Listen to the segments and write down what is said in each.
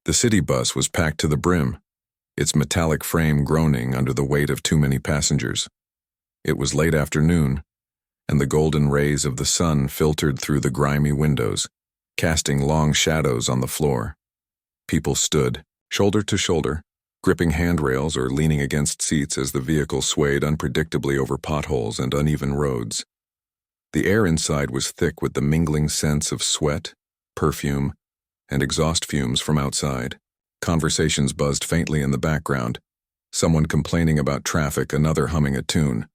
The city bus was packed to the brim, its metallic frame groaning under the weight of too many passengers. It was late afternoon, and the golden rays of the sun filtered through the grimy windows, casting long shadows on the floor. People stood, shoulder to shoulder, gripping handrails or leaning against seats as the vehicle swayed unpredictably over potholes and uneven roads. The air inside was thick with the mingling scents of sweat, perfume, and exhaust fumes from outside. Conversations buzzed faintly in the background, someone complaining about traffic, another humming a tune.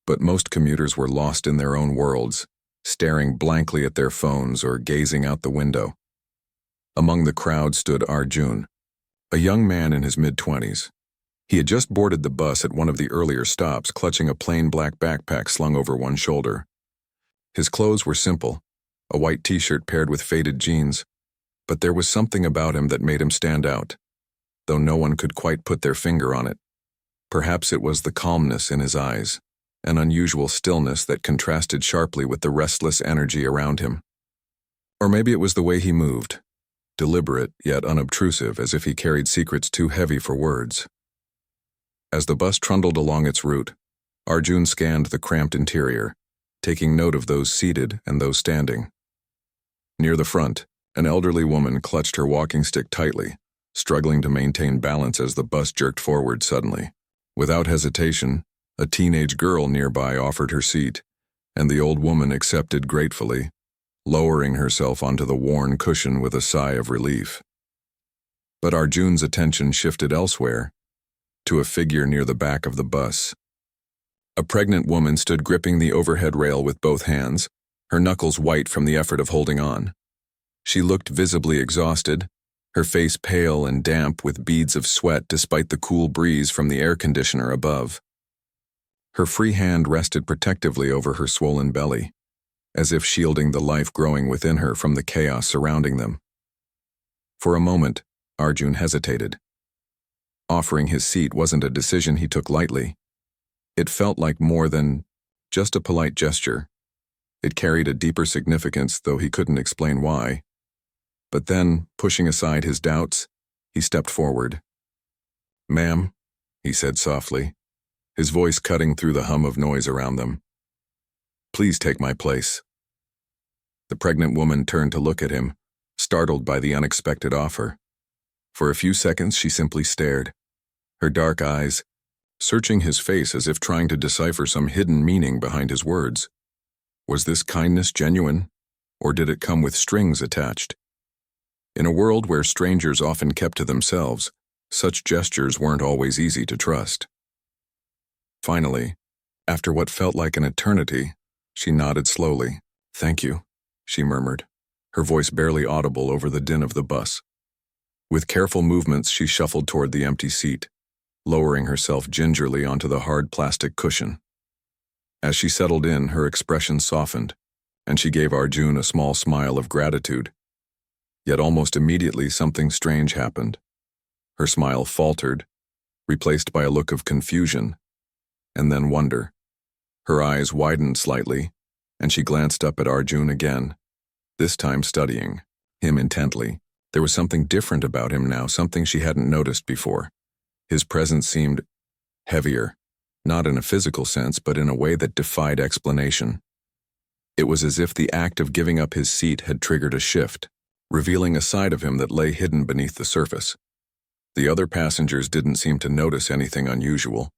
But most commuters were lost in their own worlds, staring blankly at their phones or gazing out the window. Among the crowd stood Arjun, a young man in his mid-20s. He had just boarded the bus at one of the earlier stops, clutching a plain black backpack slung over one shoulder. His clothes were simple, a white t-shirt paired with faded jeans, but there was something about him that made him stand out, though no one could quite put their finger on it. Perhaps it was the calmness in his eyes, an unusual stillness that contrasted sharply with the restless energy around him. Or maybe it was the way he moved, deliberate yet unobtrusive, as if he carried secrets too heavy for words. As the bus trundled along its route, Arjun scanned the cramped interior, taking note of those seated and those standing. Near the front, an elderly woman clutched her walking stick tightly, struggling to maintain balance as the bus jerked forward suddenly. Without hesitation, a teenage girl nearby offered her seat, and the old woman accepted gratefully, lowering herself onto the worn cushion with a sigh of relief. But Arjun's attention shifted elsewhere, to a figure near the back of the bus. A pregnant woman stood gripping the overhead rail with both hands, her knuckles white from the effort of holding on. She looked visibly exhausted, her face pale and damp with beads of sweat despite the cool breeze from the air conditioner above. Her free hand rested protectively over her swollen belly, as if shielding the life growing within her from the chaos surrounding them. For a moment, Arjun hesitated. Offering his seat wasn't a decision he took lightly. It felt like more than just a polite gesture. It carried a deeper significance, though he couldn't explain why. But then, pushing aside his doubts, he stepped forward. "Ma'am," he said softly, his voice cutting through the hum of noise around them. "Please take my place." The pregnant woman turned to look at him, startled by the unexpected offer. For a few seconds she simply stared, her dark eyes searching his face as if trying to decipher some hidden meaning behind his words. Was this kindness genuine, or did it come with strings attached? In a world where strangers often kept to themselves, such gestures weren't always easy to trust. Finally, after what felt like an eternity, she nodded slowly. "Thank you," she murmured, her voice barely audible over the din of the bus. With careful movements, she shuffled toward the empty seat, lowering herself gingerly onto the hard plastic cushion. As she settled in, her expression softened, and she gave Arjun a small smile of gratitude. Yet almost immediately something strange happened. Her smile faltered, replaced by a look of confusion, and then wonder. Her eyes widened slightly, and she glanced up at Arjun again, this time studying him intently. There was something different about him now, something she hadn't noticed before. His presence seemed heavier, not in a physical sense, but in a way that defied explanation. It was as if the act of giving up his seat had triggered a shift, revealing a side of him that lay hidden beneath the surface. The other passengers didn't seem to notice anything unusual.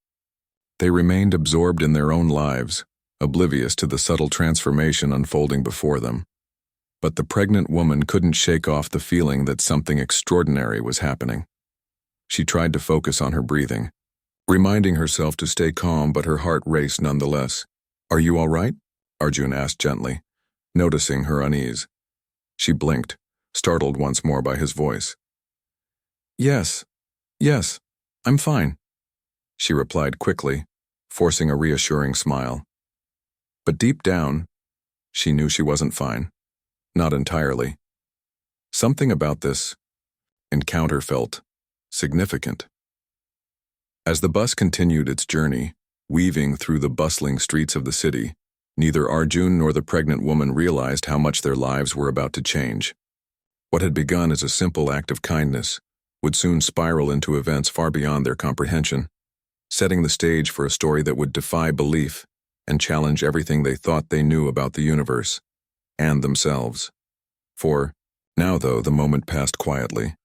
They remained absorbed in their own lives, oblivious to the subtle transformation unfolding before them. But the pregnant woman couldn't shake off the feeling that something extraordinary was happening. She tried to focus on her breathing, reminding herself to stay calm, but her heart raced nonetheless. "Are you all right?" Arjun asked gently, noticing her unease. She blinked, startled once more by his voice. Yes, I'm fine," she replied quickly, forcing a reassuring smile. But deep down, she knew she wasn't fine. Not entirely. Something about this encounter felt significant. As the bus continued its journey, weaving through the bustling streets of the city, neither Arjun nor the pregnant woman realized how much their lives were about to change. What had begun as a simple act of kindness would soon spiral into events far beyond their comprehension, setting the stage for a story that would defy belief and challenge everything they thought they knew about the universe and themselves. For now, though, the moment passed quietly,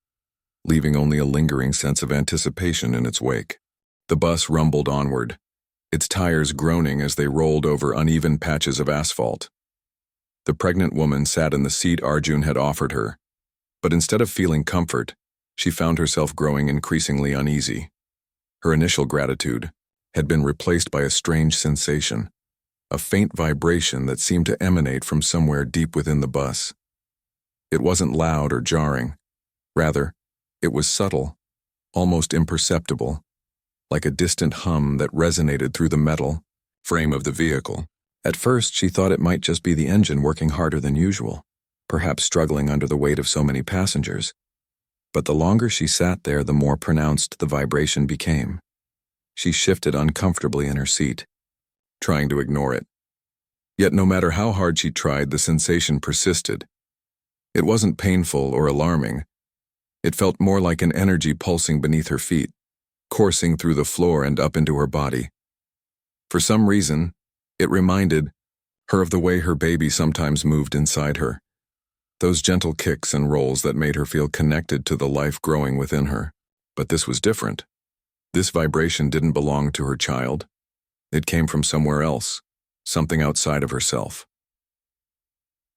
leaving only a lingering sense of anticipation in its wake. The bus rumbled onward, its tires groaning as they rolled over uneven patches of asphalt. The pregnant woman sat in the seat Arjun had offered her, but instead of feeling comfort, she found herself growing increasingly uneasy. Her initial gratitude had been replaced by a strange sensation, a faint vibration that seemed to emanate from somewhere deep within the bus. It wasn't loud or jarring. Rather, it was subtle, almost imperceptible, like a distant hum that resonated through the metal frame of the vehicle. At first, she thought it might just be the engine working harder than usual, perhaps struggling under the weight of so many passengers. But the longer she sat there, the more pronounced the vibration became. She shifted uncomfortably in her seat, trying to ignore it. Yet no matter how hard she tried, the sensation persisted. It wasn't painful or alarming. It felt more like an energy pulsing beneath her feet, coursing through the floor and up into her body. For some reason, it reminded her of the way her baby sometimes moved inside her, those gentle kicks and rolls that made her feel connected to the life growing within her. But this was different. This vibration didn't belong to her child. It came from somewhere else, something outside of herself.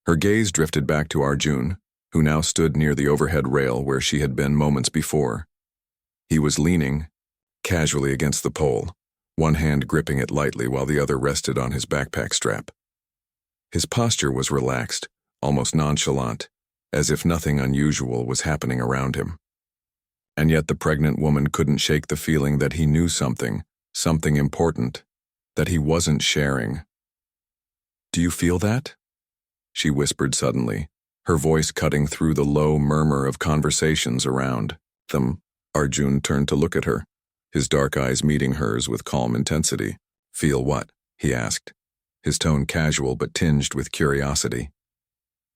Her gaze drifted back to Arjun, who now stood near the overhead rail where she had been moments before. He was leaning casually against the pole, one hand gripping it lightly while the other rested on his backpack strap. His posture was relaxed, almost nonchalant, as if nothing unusual was happening around him. And yet the pregnant woman couldn't shake the feeling that he knew something important, that he wasn't sharing. "Do you feel that?" she whispered suddenly, her voice cutting through the low murmur of conversations around them. Arjun turned to look at her, his dark eyes meeting hers with calm intensity. "Feel what?" he asked, his tone casual but tinged with curiosity.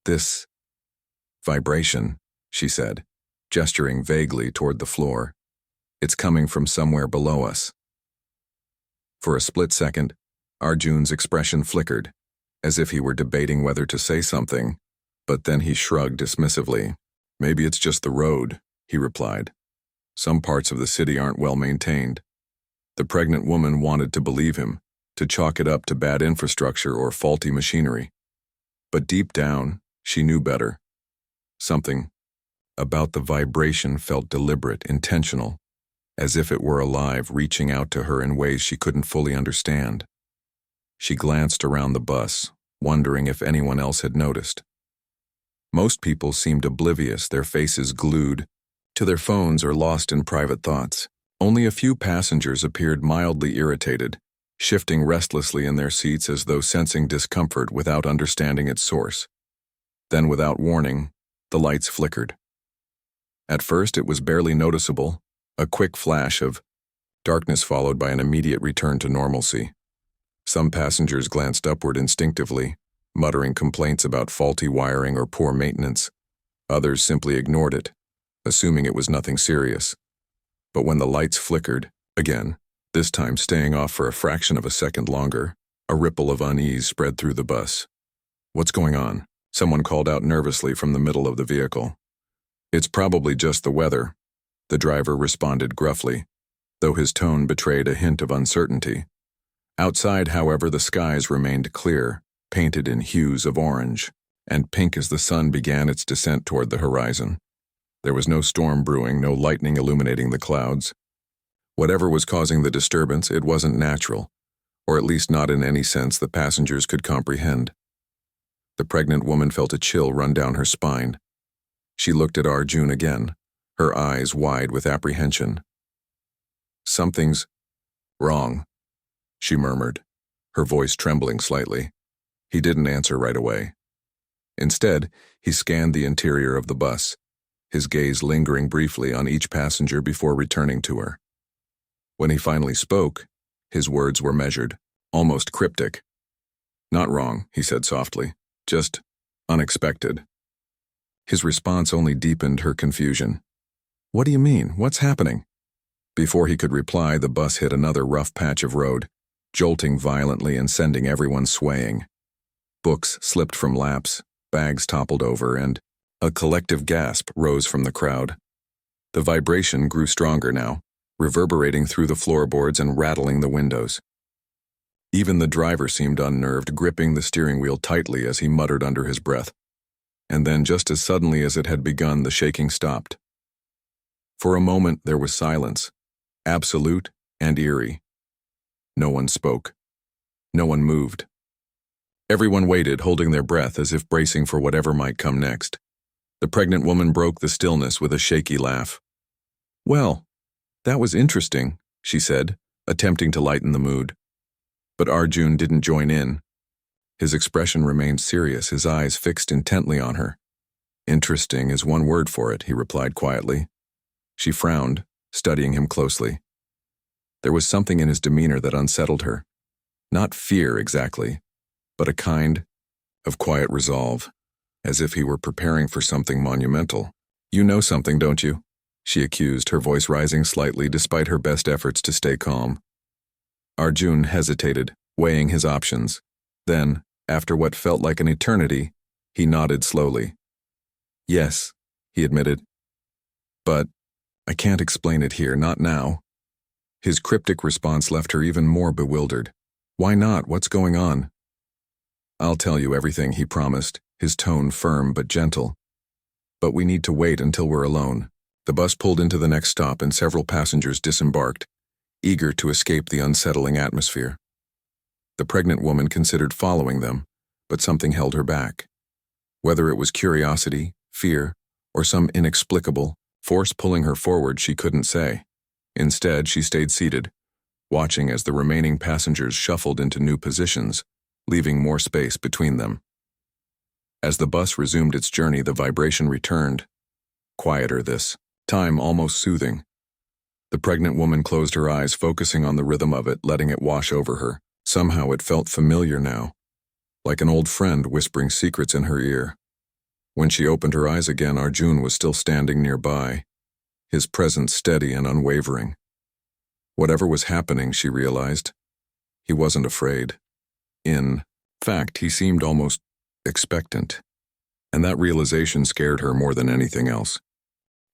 "This vibration," she said, gesturing vaguely toward the floor. "It's coming from somewhere below us." For a split second, Arjun's expression flickered, as if he were debating whether to say something, but then he shrugged dismissively. "Maybe it's just the road," he replied. "Some parts of the city aren't well maintained." The pregnant woman wanted to believe him, to chalk it up to bad infrastructure or faulty machinery. But deep down, she knew better. Something about the vibration felt deliberate, intentional, as if it were alive, reaching out to her in ways she couldn't fully understand. She glanced around the bus, wondering if anyone else had noticed. Most people seemed oblivious, their faces glued to their phones or lost in private thoughts. Only a few passengers appeared mildly irritated, shifting restlessly in their seats as though sensing discomfort without understanding its source. Then, without warning, the lights flickered. At first, it was barely noticeable, a quick flash of darkness followed by an immediate return to normalcy. Some passengers glanced upward instinctively, muttering complaints about faulty wiring or poor maintenance. Others simply ignored it, assuming it was nothing serious. But when the lights flickered, again, this time staying off for a fraction of a second longer, a ripple of unease spread through the bus. "What's going on?" someone called out nervously from the middle of the vehicle. "It's probably just the weather," the driver responded gruffly, though his tone betrayed a hint of uncertainty. Outside, however, the skies remained clear, painted in hues of orange and pink as the sun began its descent toward the horizon. There was no storm brewing, no lightning illuminating the clouds. Whatever was causing the disturbance, it wasn't natural, or at least not in any sense the passengers could comprehend. The pregnant woman felt a chill run down her spine. She looked at Arjun again, her eyes wide with apprehension. "Something's wrong," she murmured, her voice trembling slightly. He didn't answer right away. Instead, he scanned the interior of the bus, his gaze lingering briefly on each passenger before returning to her. When he finally spoke, his words were measured, almost cryptic. "Not wrong," he said softly, "just unexpected." His response only deepened her confusion. "What do you mean? What's happening?" Before he could reply, the bus hit another rough patch of road, jolting violently and sending everyone swaying. Books slipped from laps, bags toppled over, and a collective gasp rose from the crowd. The vibration grew stronger now, reverberating through the floorboards and rattling the windows. Even the driver seemed unnerved, gripping the steering wheel tightly as he muttered under his breath. And then, just as suddenly as it had begun, the shaking stopped. For a moment there was silence, absolute and eerie. No one spoke. No one moved. Everyone waited, holding their breath as if bracing for whatever might come next. The pregnant woman broke the stillness with a shaky laugh. "Well, that was interesting," she said, attempting to lighten the mood. But Arjun didn't join in. His expression remained serious, his eyes fixed intently on her. "Interesting is one word for it," he replied quietly. She frowned, studying him closely. There was something in his demeanor that unsettled her. Not fear exactly, but a kind of quiet resolve, as if he were preparing for something monumental. "You know something, don't you?" she accused, her voice rising slightly despite her best efforts to stay calm. Arjun hesitated, weighing his options. Then, after what felt like an eternity, he nodded slowly. "Yes," he admitted. "But I can't explain it here, not now." His cryptic response left her even more bewildered. "Why not? What's going on?" "I'll tell you everything," he promised, his tone firm but gentle. "But we need to wait until we're alone." The bus pulled into the next stop and several passengers disembarked, eager to escape the unsettling atmosphere. The pregnant woman considered following them, but something held her back. Whether it was curiosity, fear, or some inexplicable force pulling her forward, she couldn't say. Instead, she stayed seated, watching as the remaining passengers shuffled into new positions, leaving more space between them. As the bus resumed its journey, the vibration returned. Quieter this time, almost soothing. The pregnant woman closed her eyes, focusing on the rhythm of it, letting it wash over her. Somehow it felt familiar now, like an old friend whispering secrets in her ear. When she opened her eyes again, Arjun was still standing nearby, his presence steady and unwavering. Whatever was happening, she realized, he wasn't afraid. In fact, he seemed almost expectant, and that realization scared her more than anything else.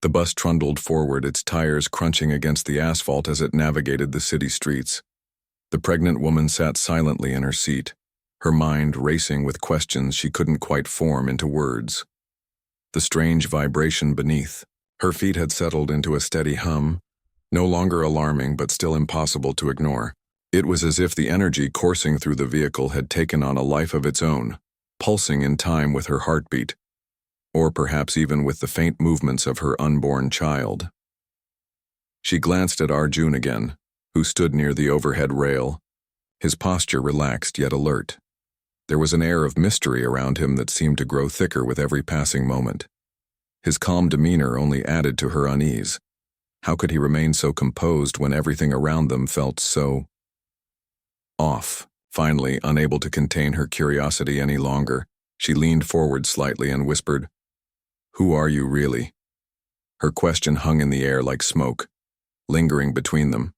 The bus trundled forward, its tires crunching against the asphalt as it navigated the city streets. The pregnant woman sat silently in her seat, her mind racing with questions she couldn't quite form into words. The strange vibration beneath. Her feet had settled into a steady hum, no longer alarming but still impossible to ignore. It was as if the energy coursing through the vehicle had taken on a life of its own, pulsing in time with her heartbeat, or perhaps even with the faint movements of her unborn child. She glanced at Arjun again, who stood near the overhead rail, his posture relaxed yet alert. There was an air of mystery around him that seemed to grow thicker with every passing moment. His calm demeanor only added to her unease. How could he remain so composed when everything around them felt so off? Finally, unable to contain her curiosity any longer, she leaned forward slightly and whispered, "Who are you really?" Her question hung in the air like smoke, lingering between them.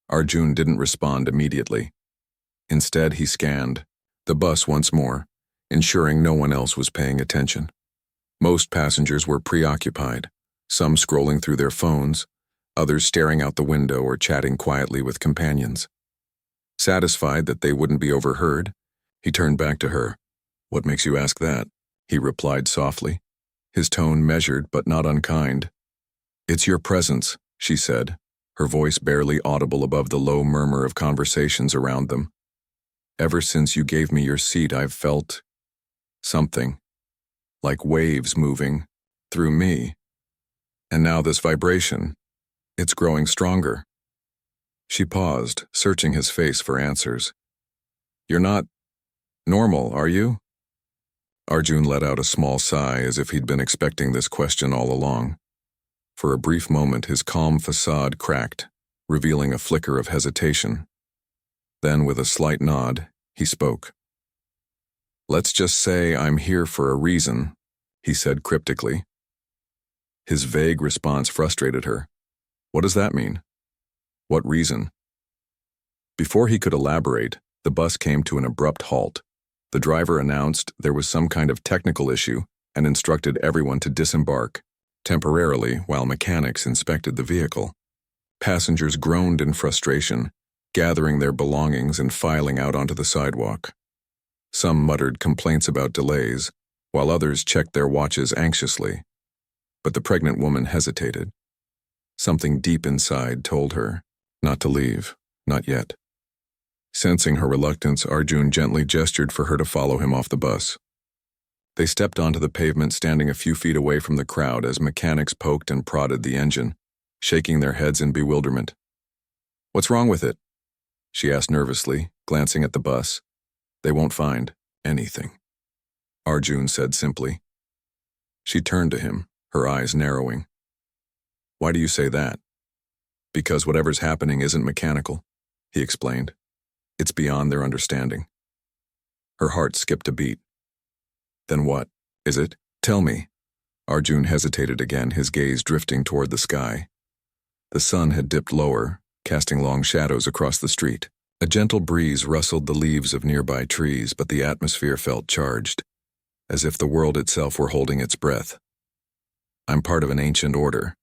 Arjun didn't respond immediately. Instead, he scanned the bus once more, ensuring no one else was paying attention. Most passengers were preoccupied, some scrolling through their phones, others staring out the window or chatting quietly with companions. Satisfied that they wouldn't be overheard, he turned back to her. "What makes you ask that?" he replied softly, his tone measured but not unkind. "It's your presence," she said, her voice barely audible above the low murmur of conversations around them. "Ever since you gave me your seat, I've felt something, like waves moving through me. And now this vibration, it's growing stronger." She paused, searching his face for answers. "You're not normal, are you?" Arjun let out a small sigh as if he'd been expecting this question all along. For a brief moment, his calm facade cracked, revealing a flicker of hesitation. Then, with a slight nod, he spoke. "Let's just say I'm here for a reason, he said cryptically. His vague response frustrated her. What does that mean? What reason? Before he could elaborate, the bus came to an abrupt halt. The driver announced there was some kind of technical issue and instructed everyone to disembark, temporarily while mechanics inspected the vehicle. Passengers groaned in frustration, gathering their belongings and filing out onto the sidewalk. Some muttered complaints about delays, while others checked their watches anxiously. But the pregnant woman hesitated. Something deep inside told her not to leave, not yet. Sensing her reluctance, Arjun gently gestured for her to follow him off the bus. They stepped onto the pavement, standing a few feet away from the crowd as mechanics poked and prodded the engine, shaking their heads in bewilderment. What's wrong with it? She asked nervously, glancing at the bus. They won't find anything, Arjun said simply. She turned to him, her eyes narrowing. Why do you say that? Because whatever's happening isn't mechanical, he explained. It's beyond their understanding. Her heart skipped a beat. Then what? Is it? Tell me. Arjun hesitated again, his gaze drifting toward the sky. The sun had dipped lower, casting long shadows across the street. A gentle breeze rustled the leaves of nearby trees, but the atmosphere felt charged, as if the world itself were holding its breath. I'm part of an ancient order,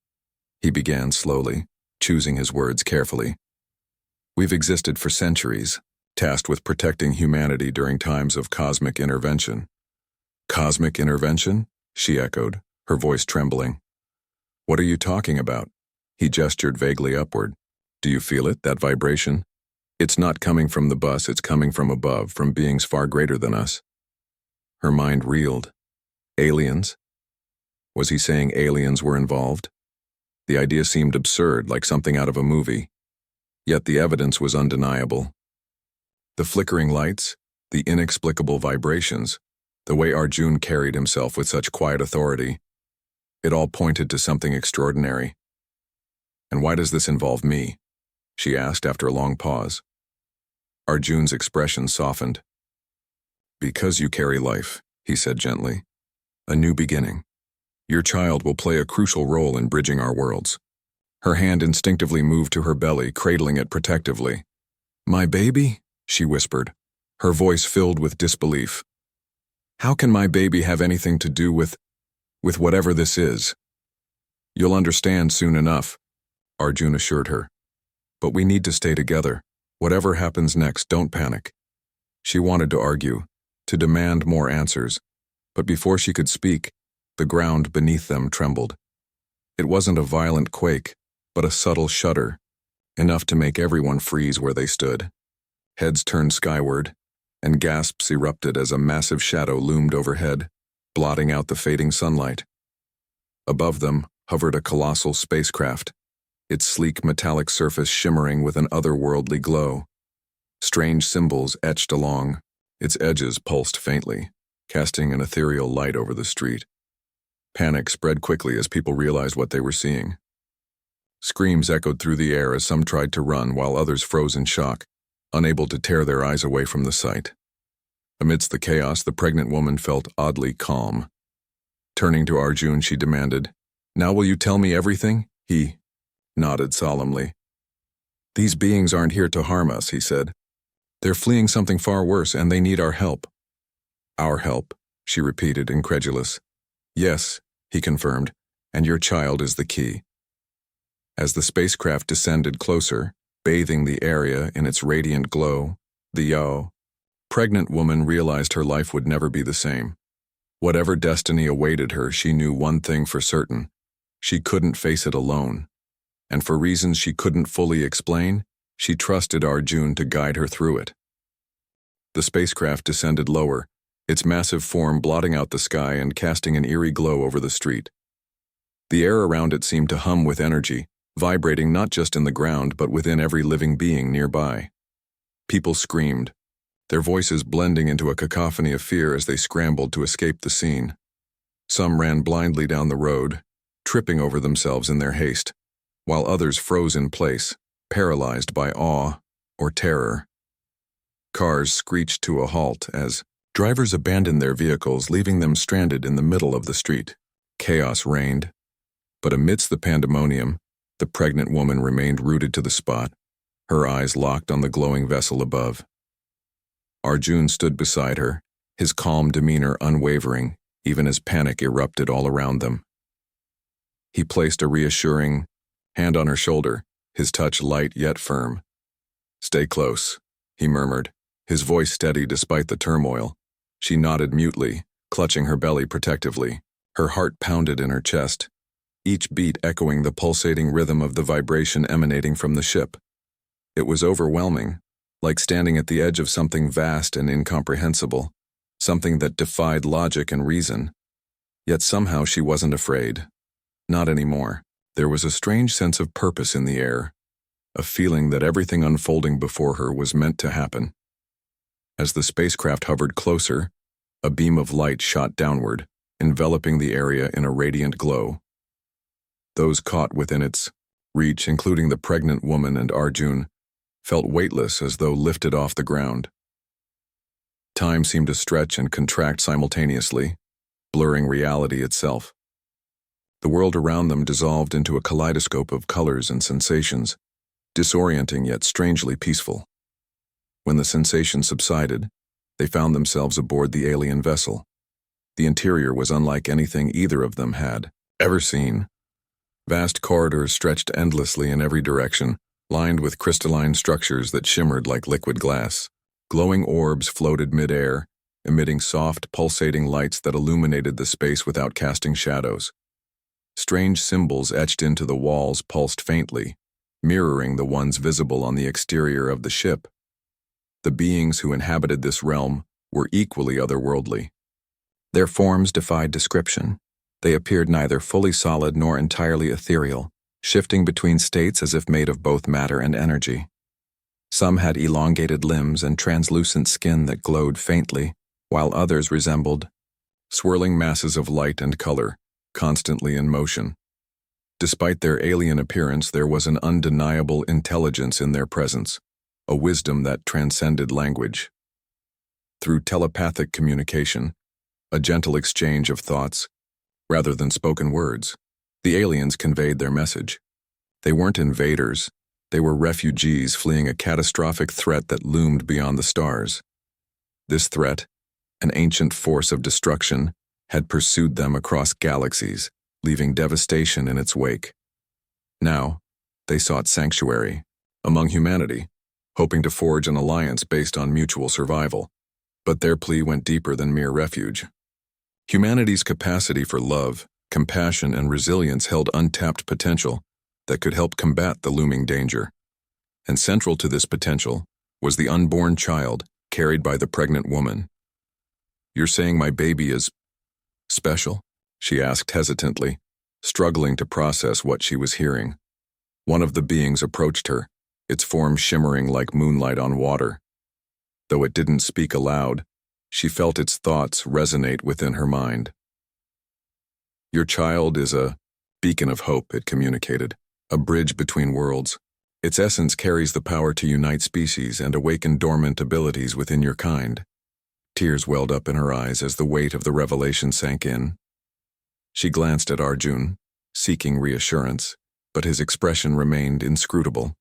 he began slowly, choosing his words carefully. We've existed for centuries, tasked with protecting humanity during times of cosmic intervention. Cosmic intervention? She echoed, her voice trembling. What are you talking about? He gestured vaguely upward. Do you feel it, that vibration? It's not coming from the bus, it's coming from above, from beings far greater than us. Her mind reeled. Aliens? Was he saying aliens were involved? The idea seemed absurd, like something out of a movie. Yet the evidence was undeniable. The flickering lights, the inexplicable vibrations, the way Arjun carried himself with such quiet authority, it all pointed to something extraordinary. And why does this involve me? She asked after a long pause. Arjun's expression softened. Because you carry life, he said gently. A new beginning. Your child will play a crucial role in bridging our worlds. Her hand instinctively moved to her belly, cradling it protectively. My baby? She whispered, her voice filled with disbelief. How can my baby have anything to do with whatever this is? You'll understand soon enough, Arjun assured her. But we need to stay together. Whatever happens next, don't panic. She wanted to argue, to demand more answers, but before she could speak, the ground beneath them trembled. It wasn't a violent quake, but a subtle shudder, enough to make everyone freeze where they stood. Heads turned skyward, and gasps erupted as a massive shadow loomed overhead, blotting out the fading sunlight. Above them hovered a colossal spacecraft, its sleek metallic surface shimmering with an otherworldly glow. Strange symbols etched along, its edges pulsed faintly, casting an ethereal light over the street. Panic spread quickly as people realized what they were seeing. Screams echoed through the air as some tried to run while others froze in shock, unable to tear their eyes away from the sight. Amidst the chaos, the pregnant woman felt oddly calm. Turning to Arjun, she demanded, Now will you tell me everything? He nodded solemnly. These beings aren't here to harm us, he said. They're fleeing something far worse, and they need our help. Our help, she repeated, incredulous. Yes, he confirmed, and your child is the key. As the spacecraft descended closer, bathing the area in its radiant glow, the pregnant woman realized her life would never be the same. Whatever destiny awaited her, she knew one thing for certain. She couldn't face it alone. And for reasons she couldn't fully explain, she trusted Arjun to guide her through it. The spacecraft descended lower, its massive form blotting out the sky and casting an eerie glow over the street. The air around it seemed to hum with energy, vibrating not just in the ground but within every living being nearby. People screamed, their voices blending into a cacophony of fear as they scrambled to escape the scene. Some ran blindly down the road, tripping over themselves in their haste, while others froze in place, paralyzed by awe or terror. Cars screeched to a halt as Drivers abandoned their vehicles, leaving them stranded in the middle of the street. Chaos reigned, but amidst the pandemonium, the pregnant woman remained rooted to the spot, her eyes locked on the glowing vessel above. Arjun stood beside her, his calm demeanor unwavering, even as panic erupted all around them. He placed a reassuring hand on her shoulder, his touch light yet firm. "Stay close," he murmured, his voice steady despite the turmoil. She nodded mutely, clutching her belly protectively. Her heart pounded in her chest, each beat echoing the pulsating rhythm of the vibration emanating from the ship. It was overwhelming, like standing at the edge of something vast and incomprehensible, something that defied logic and reason. Yet somehow she wasn't afraid. Not anymore. There was a strange sense of purpose in the air, a feeling that everything unfolding before her was meant to happen. As the spacecraft hovered closer, a beam of light shot downward, enveloping the area in a radiant glow. Those caught within its reach, including the pregnant woman and Arjun, felt weightless as though lifted off the ground. Time seemed to stretch and contract simultaneously, blurring reality itself. The world around them dissolved into a kaleidoscope of colors and sensations, disorienting yet strangely peaceful. When the sensation subsided, they found themselves aboard the alien vessel. The interior was unlike anything either of them had ever seen. Vast corridors stretched endlessly in every direction, lined with crystalline structures that shimmered like liquid glass. Glowing orbs floated mid-air, emitting soft, pulsating lights that illuminated the space without casting shadows. Strange symbols etched into the walls pulsed faintly, mirroring the ones visible on the exterior of the ship. The beings who inhabited this realm were equally otherworldly. Their forms defied description. They appeared neither fully solid nor entirely ethereal, shifting between states as if made of both matter and energy. Some had elongated limbs and translucent skin that glowed faintly, while others resembled swirling masses of light and color, constantly in motion. Despite their alien appearance, there was an undeniable intelligence in their presence, a wisdom that transcended language. Through telepathic communication, a gentle exchange of thoughts, rather than spoken words, the aliens conveyed their message. They weren't invaders, they were refugees fleeing a catastrophic threat that loomed beyond the stars. This threat, an ancient force of destruction, had pursued them across galaxies, leaving devastation in its wake. Now, they sought sanctuary among humanity, hoping to forge an alliance based on mutual survival. But their plea went deeper than mere refuge. Humanity's capacity for love, compassion, and resilience held untapped potential that could help combat the looming danger. And central to this potential was the unborn child carried by the pregnant woman. "You're saying my baby is special?" she asked hesitantly, struggling to process what she was hearing. One of the beings approached her, its form shimmering like moonlight on water. Though it didn't speak aloud, she felt its thoughts resonate within her mind. "Your child is a beacon of hope," it communicated, "a bridge between worlds. Its essence carries the power to unite species and awaken dormant abilities within your kind." Tears welled up in her eyes as the weight of the revelation sank in. She glanced at Arjun, seeking reassurance, but his expression remained inscrutable.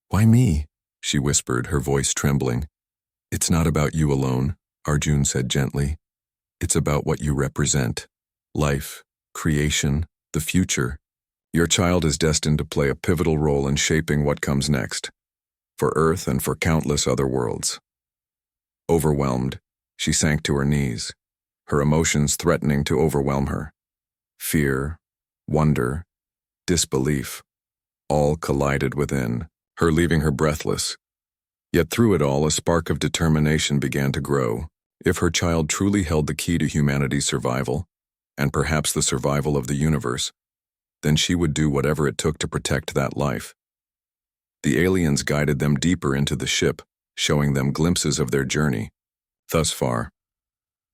"Why me?" she whispered, her voice trembling. "It's not about you alone," Arjun said gently. "It's about what you represent. Life, creation, the future. Your child is destined to play a pivotal role in shaping what comes next, for Earth and for countless other worlds." Overwhelmed, she sank to her knees, her emotions threatening to overwhelm her. Fear, wonder, disbelief, all collided within, her leaving her breathless. Yet through it all, a spark of determination began to grow. If her child truly held the key to humanity's survival, and perhaps the survival of the universe, then she would do whatever it took to protect that life. The aliens guided them deeper into the ship, showing them glimpses of their journey. Thus far,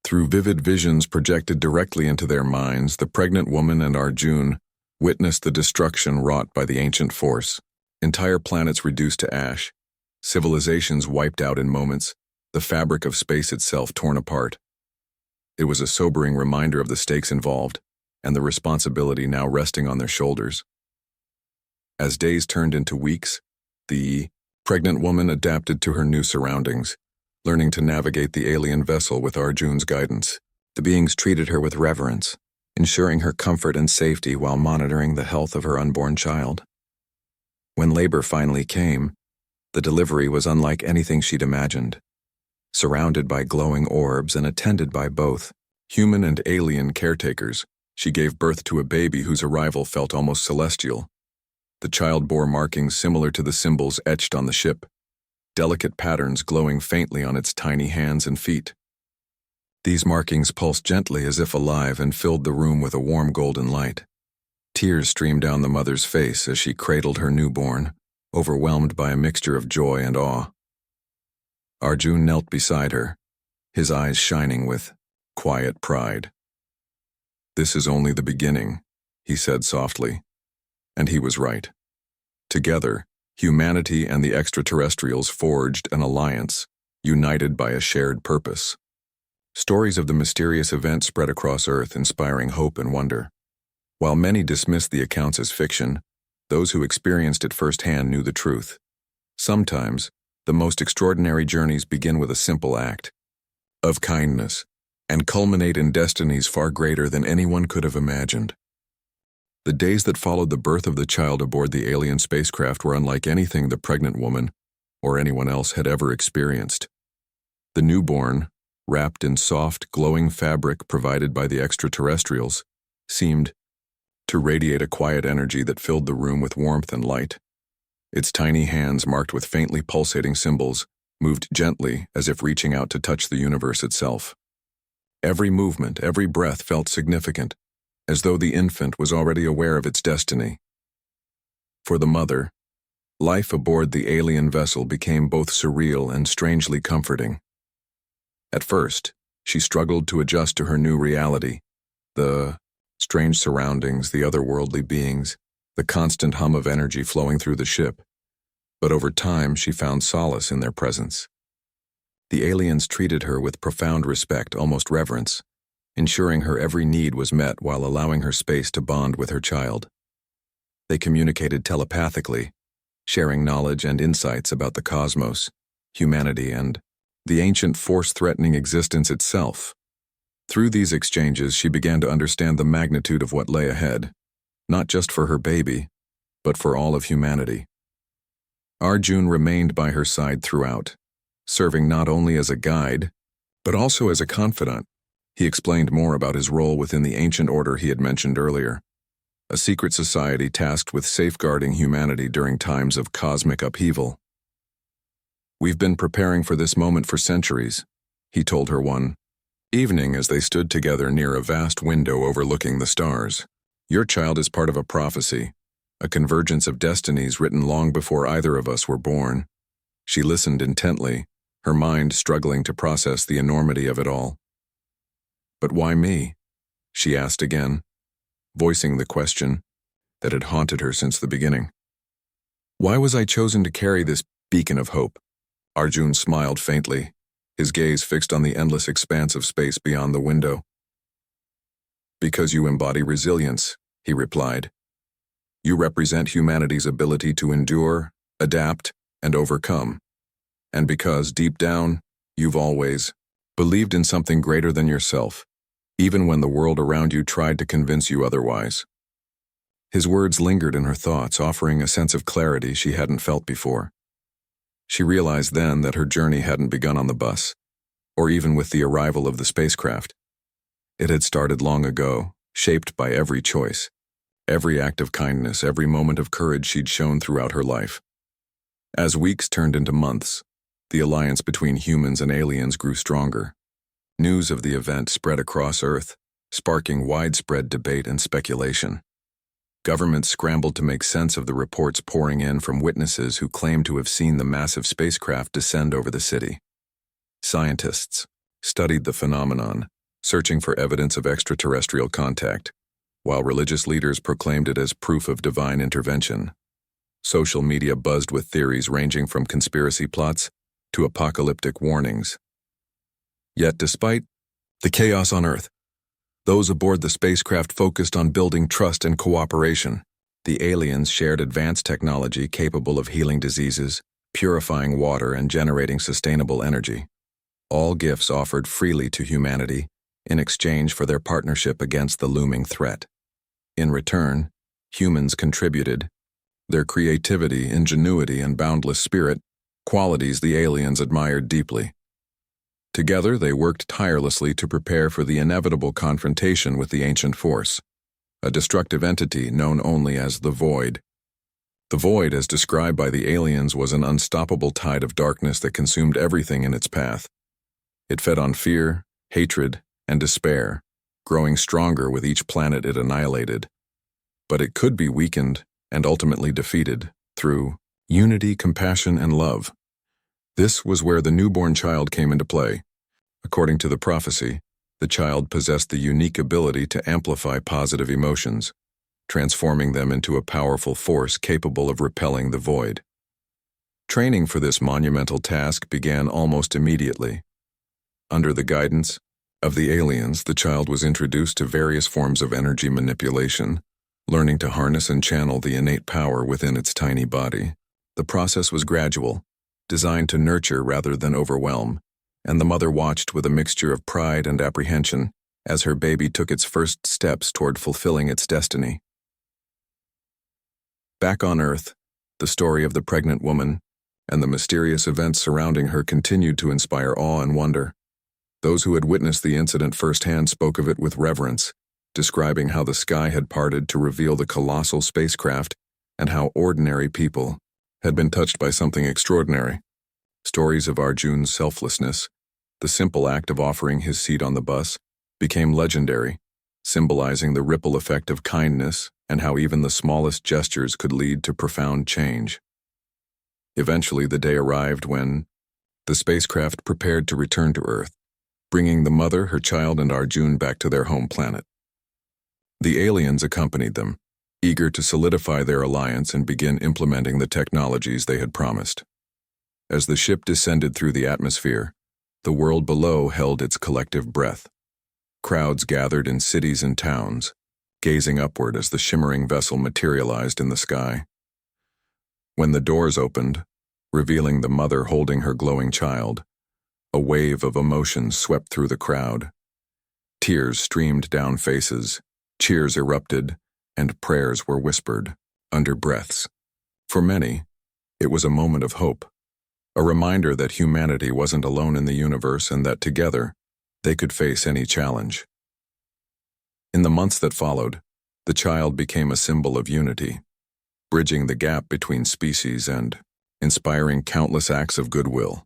through vivid visions projected directly into their minds, the pregnant woman and Arjun witnessed the destruction wrought by the ancient force. Entire planets reduced to ash, civilizations wiped out in moments, the fabric of space itself torn apart. It was a sobering reminder of the stakes involved, and the responsibility now resting on their shoulders. As days turned into weeks, the pregnant woman adapted to her new surroundings, learning to navigate the alien vessel with Arjun's guidance. The beings treated her with reverence, ensuring her comfort and safety while monitoring the health of her unborn child. When labor finally came, the delivery was unlike anything she'd imagined. Surrounded by glowing orbs and attended by both human and alien caretakers, she gave birth to a baby whose arrival felt almost celestial. The child bore markings similar to the symbols etched on the ship, delicate patterns glowing faintly on its tiny hands and feet. These markings pulsed gently as if alive and filled the room with a warm golden light. Tears streamed down the mother's face as she cradled her newborn, overwhelmed by a mixture of joy and awe. Arjun knelt beside her, his eyes shining with quiet pride. "This is only the beginning," he said softly. And he was right. Together, humanity and the extraterrestrials forged an alliance, united by a shared purpose. Stories of the mysterious event spread across Earth, inspiring hope and wonder. While many dismissed the accounts as fiction, those who experienced it firsthand knew the truth. Sometimes, the most extraordinary journeys begin with a simple act of kindness and culminate in destinies far greater than anyone could have imagined. The days that followed the birth of the child aboard the alien spacecraft were unlike anything the pregnant woman or anyone else had ever experienced. The newborn, wrapped in soft, glowing fabric provided by the extraterrestrials, seemed to radiate a quiet energy that filled the room with warmth and light. Its tiny hands, marked with faintly pulsating symbols, moved gently as if reaching out to touch the universe itself. Every movement, every breath felt significant, as though the infant was already aware of its destiny. For the mother, life aboard the alien vessel became both surreal and strangely comforting. At first, she struggled to adjust to her new reality, the strange surroundings, the otherworldly beings, the constant hum of energy flowing through the ship. But over time, she found solace in their presence. The aliens treated her with profound respect, almost reverence, ensuring her every need was met while allowing her space to bond with her child. They communicated telepathically, sharing knowledge and insights about the cosmos, humanity, and the ancient force threatening existence itself. Through these exchanges, she began to understand the magnitude of what lay ahead, not just for her baby, but for all of humanity. Arjun remained by her side throughout, serving not only as a guide, but also as a confidant. He explained more about his role within the ancient order he had mentioned earlier, a secret society tasked with safeguarding humanity during times of cosmic upheaval. "We've been preparing for this moment for centuries," he told her one evening as they stood together near a vast window overlooking the stars. "Your child is part of a prophecy, a convergence of destinies written long before either of us were born." She listened intently, her mind struggling to process the enormity of it all. "But why me?" she asked again, voicing the question that had haunted her since the beginning. "Why was I chosen to carry this beacon of hope?" Arjun smiled faintly, his gaze fixed on the endless expanse of space beyond the window. "Because you embody resilience," he replied. "You represent humanity's ability to endure, adapt, and overcome. And because, deep down, you've always believed in something greater than yourself, even when the world around you tried to convince you otherwise." His words lingered in her thoughts, offering a sense of clarity she hadn't felt before. She realized then that her journey hadn't begun on the bus, or even with the arrival of the spacecraft. It had started long ago, shaped by every choice, every act of kindness, every moment of courage she'd shown throughout her life. As weeks turned into months, the alliance between humans and aliens grew stronger. News of the event spread across Earth, sparking widespread debate and speculation. Governments scrambled to make sense of the reports pouring in from witnesses who claimed to have seen the massive spacecraft descend over the city. Scientists studied the phenomenon, searching for evidence of extraterrestrial contact, while religious leaders proclaimed it as proof of divine intervention. Social media buzzed with theories ranging from conspiracy plots to apocalyptic warnings. Yet despite the chaos on Earth, those aboard the spacecraft focused on building trust and cooperation. The aliens shared advanced technology capable of healing diseases, purifying water, and generating sustainable energy. All gifts offered freely to humanity in exchange for their partnership against the looming threat. In return, humans contributed their creativity, ingenuity, and boundless spirit, qualities the aliens admired deeply. Together, they worked tirelessly to prepare for the inevitable confrontation with the ancient force, a destructive entity known only as the Void. The Void, as described by the aliens, was an unstoppable tide of darkness that consumed everything in its path. It fed on fear, hatred, and despair, growing stronger with each planet it annihilated. But it could be weakened and ultimately defeated through unity, compassion, and love. This was where the newborn child came into play. According to the prophecy, the child possessed the unique ability to amplify positive emotions, transforming them into a powerful force capable of repelling the Void. Training for this monumental task began almost immediately. Under the guidance of the aliens, the child was introduced to various forms of energy manipulation, learning to harness and channel the innate power within its tiny body. The process was gradual, designed to nurture rather than overwhelm, and the mother watched with a mixture of pride and apprehension as her baby took its first steps toward fulfilling its destiny. Back on Earth, the story of the pregnant woman and the mysterious events surrounding her continued to inspire awe and wonder. Those who had witnessed the incident firsthand spoke of it with reverence, describing how the sky had parted to reveal the colossal spacecraft and how ordinary people had been touched by something extraordinary. Stories of Arjun's selflessness, the simple act of offering his seat on the bus, became legendary, symbolizing the ripple effect of kindness and how even the smallest gestures could lead to profound change. Eventually, the day arrived when the spacecraft prepared to return to Earth, bringing the mother, her child, and Arjun back to their home planet. The aliens accompanied them, eager to solidify their alliance and begin implementing the technologies they had promised. As the ship descended through the atmosphere, the world below held its collective breath. Crowds gathered in cities and towns, gazing upward as the shimmering vessel materialized in the sky. When the doors opened, revealing the mother holding her glowing child, a wave of emotion swept through the crowd. Tears streamed down faces, cheers erupted, and prayers were whispered under breaths. For many, it was a moment of hope, a reminder that humanity wasn't alone in the universe and that together, they could face any challenge. In the months that followed, the child became a symbol of unity, bridging the gap between species and inspiring countless acts of goodwill.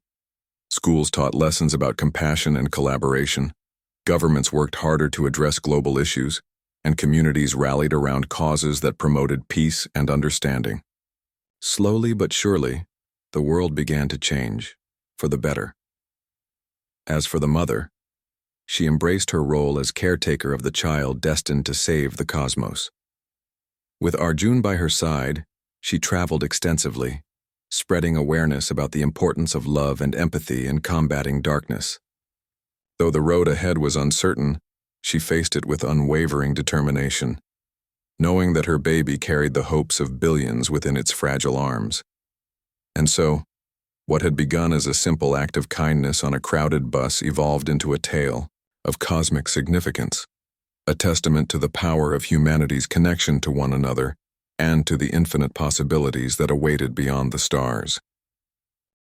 Schools taught lessons about compassion and collaboration, governments worked harder to address global issues, and communities rallied around causes that promoted peace and understanding. Slowly but surely, the world began to change, for the better. As for the mother, she embraced her role as caretaker of the child destined to save the cosmos. With Arjun by her side, she traveled extensively, spreading awareness about the importance of love and empathy in combating darkness. Though the road ahead was uncertain, she faced it with unwavering determination, knowing that her baby carried the hopes of billions within its fragile arms. And so, what had begun as a simple act of kindness on a crowded bus evolved into a tale of cosmic significance, a testament to the power of humanity's connection to one another and to the infinite possibilities that awaited beyond the stars.